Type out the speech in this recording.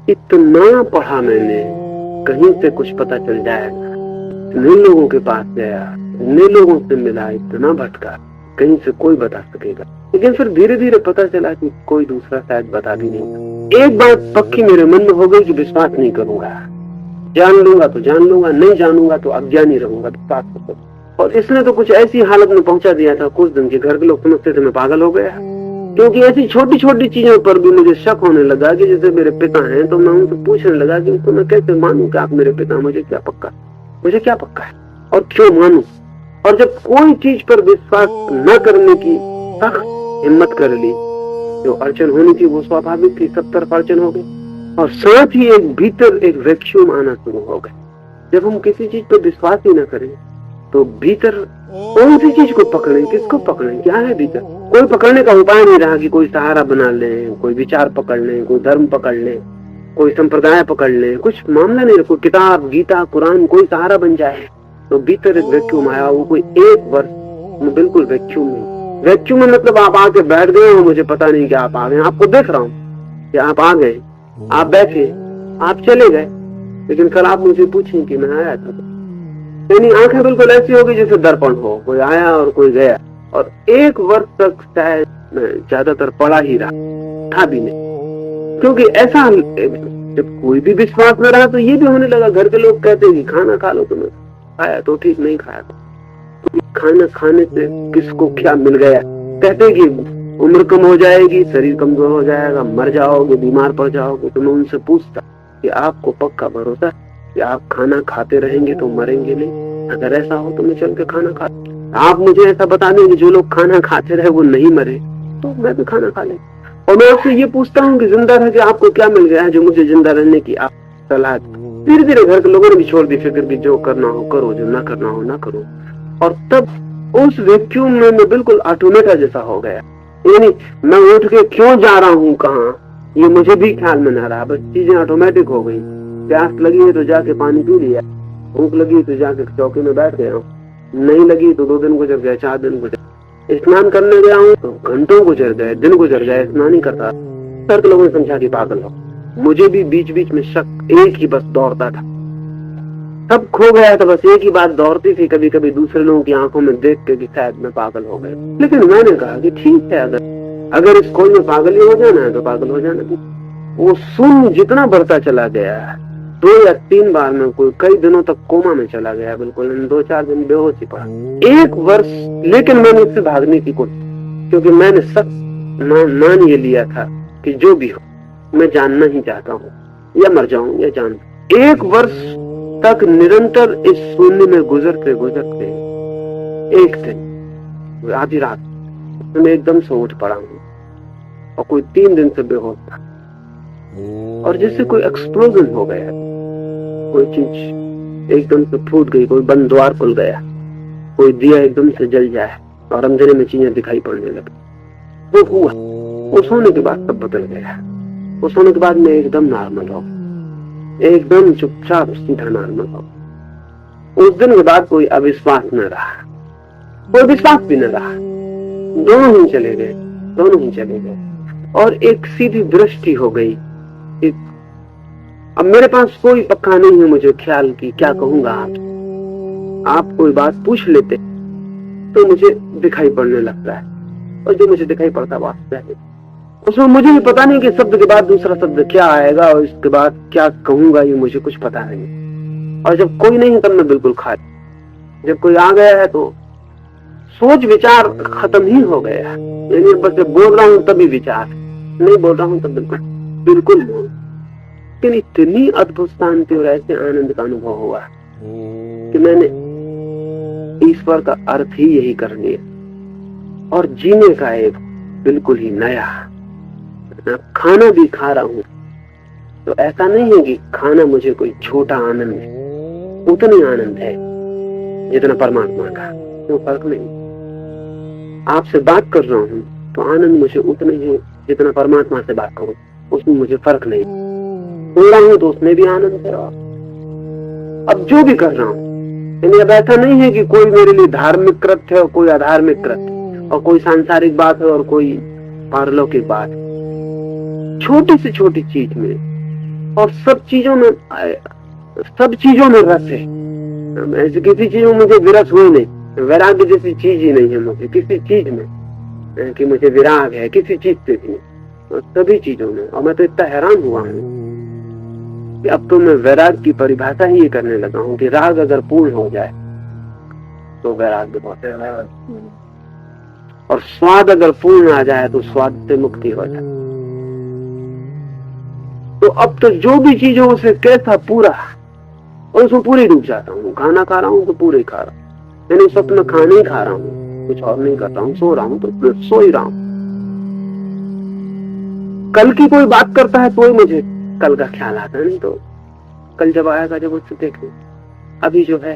इतना पढ़ा मैंने, कहीं से कुछ पता चल जाएगा, इतने लोगों के पास गया, इतने लोगों से मिला, इतना भटका, कहीं से कोई बता सकेगा। लेकिन फिर धीरे धीरे पता चला कि कोई दूसरा शायद बता भी नहीं। एक बात पक्की मेरे मन में हो गई कि विश्वास नहीं करूंगा, जान लूंगा तो जान लूंगा, नहीं जानूंगा तो अज्ञानी रहूंगा, विश्वास करूंगा। और इसने तो कुछ ऐसी हालत में पहुंचा दिया था कुछ दिन के घर के लोग समझते थे मैं पागल हो गया, क्योंकि ऐसी छोटी छोटी चीजों पर भी मुझे शक होने लगा कि जैसे मेरे पिता हैं, तो मैं उनसे पूछने लगा कि तो मैं कैसे मानूं कि आप मेरे पिता, मुझे क्या पक्का है और क्यों मानूं। और जब कोई चीज पर विश्वास न करने की सख्त हिम्मत कर ली, जो अड़चन होनी थी वो स्वाभाविक थी, सब तरफ अड़चन हो गई। और साथ ही एक भीतर एक वैक्यूम आना शुरू हो गया। जब हम किसी चीज पर विश्वास ही न करें तो भीतर कौन सी चीज को पकड़ें, किसको पकड़ें, क्या है भीतर? कोई पकड़ने का उपाय नहीं रहा कि कोई सहारा बना लें, कोई विचार पकड़ लें, कोई धर्म पकड़ लें, कोई संप्रदाय पकड़ लें, कुछ मामला नहीं, कोई किताब, गीता, कुरान, कोई सहारा बन जाए। तो भीतर एक वैक्यूम आया, वो कोई 1 वर्ष में बिल्कुल वैक्यूम में मतलब आप आके बैठ गए हो, मुझे पता नहीं कि आप आ गए, आपको देख रहा हूँ कि आप आ गए, आप बैठे, आप चले गए, लेकिन कल आप मुझे पूछें कि मैं आया था, यानी आंखें बिल्कुल ऐसी होगी जैसे दर्पण हो, कोई आया और कोई गया। और 1 वर्ष तक शायद मैं ज्यादातर पढ़ा ही रहा था भी नहीं, क्योंकि ऐसा जब कोई भी विश्वास में रहा तो ये भी होने लगा। घर के लोग कहते कि खाना खा लो, तुम्हें खाया तो ठीक, नहीं खाया तो खाना खाने से किसको क्या मिल गया। कहते कि उम्र कम हो जाएगी, शरीर कमजोर हो जाएगा, मर जाओगे, बीमार पड़ जाओगे। तो मैं उनसे पूछता कि आपको पक्का भरोसा कि आप खाना खाते रहेंगे तो मरेंगे नहीं? अगर ऐसा हो तो मैं चल के खाना खा, आप मुझे ऐसा बता दें कि जो लोग खाना खाते रहे वो नहीं मरे, तो मैं भी खाना खा ले। और मैं आपसे ये पूछता हूँ कि जिंदा रह के आपको क्या मिल गया है जो मुझे जिंदा रहने की आप सलाह। धीरे धीरे घर के लोगों ने भी छोड़ दी फिक्र की जो करना हो करो, जो ना करना हो ना करो। और तब उस वैक्यूम में मैं बिल्कुल ऑटोमेटा जैसा हो गया, यानी मैं उठ के क्यों जा रहा हूँ कहाँ ये मुझे भी ख्याल में ना रहा, बस चीजें ऑटोमेटिक हो गई। प्यास लगी है तो जाके पानी पी लिया, भूख लगी तो जाके चौकी में बैठ गया, नहीं लगी तो 2 दिन गुजर गए, 4 दिन गुजर, स्नान करने गया हूँ तो घंटों गुजर गए, दिन गुजर गए, स्नान ही करता। सर के लोगों ने समझा कि पागल हो। मुझे भी बीच बीच में शक एक ही बस दौड़ता था, सब खो गया था, बस एक ही बात दौड़ती थी कभी कभी दूसरे लोगों की आंखों में देख के कि शायद मैं पागल हो गया। लेकिन मैंने कहा कि ठीक है, अगर इस खोज में पागल ही हो जाना है तो पागल हो जाना। वो शून्य जितना बढ़ता चला गया, 2 या 3 बार में कोई कई दिनों तक कोमा में चला गया, बिल्कुल 2-4 दिन बेहोश ही पड़ा, 1 वर्ष। लेकिन मैंने उससे भागने की कोशिश, क्योंकि मैंने सब मान ये लिया था कि जो भी हो मैं जानना ही चाहता हूँ, या मर जाऊं या जान। 1 वर्ष तक निरंतर इस शून्य में गुजरते गुजरते एक दिन आधी रात मैं एकदम से उठ पड़ा हूँ और कोई 3 दिन से बेहोश था, और जैसे कोई एक्सप्लोजन हो गया, कोई चीज एकदम से फूट गई, कोई बंद द्वार खुल गया, कोई दिया एकदम से जल जाए और अंधेरे में चीजें दिखाई पड़ने लगी। वो हुआ। उस होने के बाद सब बदल गया। उस होने के बाद मैं एकदम नॉर्मल हो, एकदम चुपचाप सीधा नॉर्मल हो। उस दिन के बाद कोई अविश्वास न रहा, कोई विश्वास भी न रहा, दोनों ही चले गए और एक सीधी दृष्टि हो गई। अब मेरे पास कोई पक्का नहीं है मुझे ख्याल की क्या कहूंगा। आप कोई बात पूछ लेते तो मुझे दिखाई पड़ने लगता है, और जो मुझे दिखाई पड़ता वास्तव है उसमें मुझे भी पता नहीं कि शब्द के बाद दूसरा शब्द क्या आएगा और इसके बाद क्या कहूंगा, ये मुझे कुछ पता नहीं। और जब कोई नहीं तब मैं बिल्कुल खाली। जब कोई आ गया है तो सोच विचार खत्म ही हो गया, यानी बस जब बोल रहा हूँ तभी विचार, नहीं बोल रहा हूँ तब बिल्कुल। लेकिन इतनी अद्भुत शांति और ऐसे आनंद का अनुभव हुआ कि मैंने ईश्वर का अर्थ ही यही कर लिया और जीने का एक बिल्कुल ही नया। खाना भी खा रहा हूँ तो ऐसा नहीं है कि खाना मुझे कोई छोटा आनंद है, उतनी आनंद है जितना परमात्मा का, तो फर्क नहीं। आपसे बात कर रहा हूँ तो आनंद मुझे उतना ही है जितना परमात्मा से बात करूं, उसमें मुझे फर्क नहीं। बोल रहा हूँ तो उसमें भी आनंद है। अब जो भी कर रहा हूँ, यानी अब ऐसा नहीं है कि कोई मेरे लिए धार्मिक कृत्य है और कोई अधार्मिक कृत्य, और कोई सांसारिक बात है और कोई पारलौकिक बात। छोटी से छोटी चीज में और सब चीजों में रस है। ऐसे किसी चीज में मुझे विरस हुई नहीं, वैराग्य जैसी चीज ही नहीं है मुझे किसी चीज में कि मुझे विराग है किसी चीज से भी, और सभी चीजों में। और मैं तो इतना हैरान हुआ हूँ कि अब तो मैं वैराग की परिभाषा ही ये करने लगा हूँ कि राग अगर पूर्ण हो जाए तो वैराग्य बहुत है, और स्वाद अगर पूर्ण आ जाए तो स्वाद से मुक्ति हो जाए। तो अब तो जो भी चीज हो उसे कैसा पूरा, और उसमें पूरे डूब जाता हूँ। खाना खा रहा हूँ तो पूरे खा रहा हूँ, यानी उस वक्त मैं खाना ही खा रहा हूँ, कुछ और नहीं कर रहा हूँ। सो रहा हूँ तो सो ही रहा हूँ। कल की कोई बात करता है तो मुझे कल का ख्याल आता है, नहीं तो कल जब आएगा जब उससे देखें, अभी जो है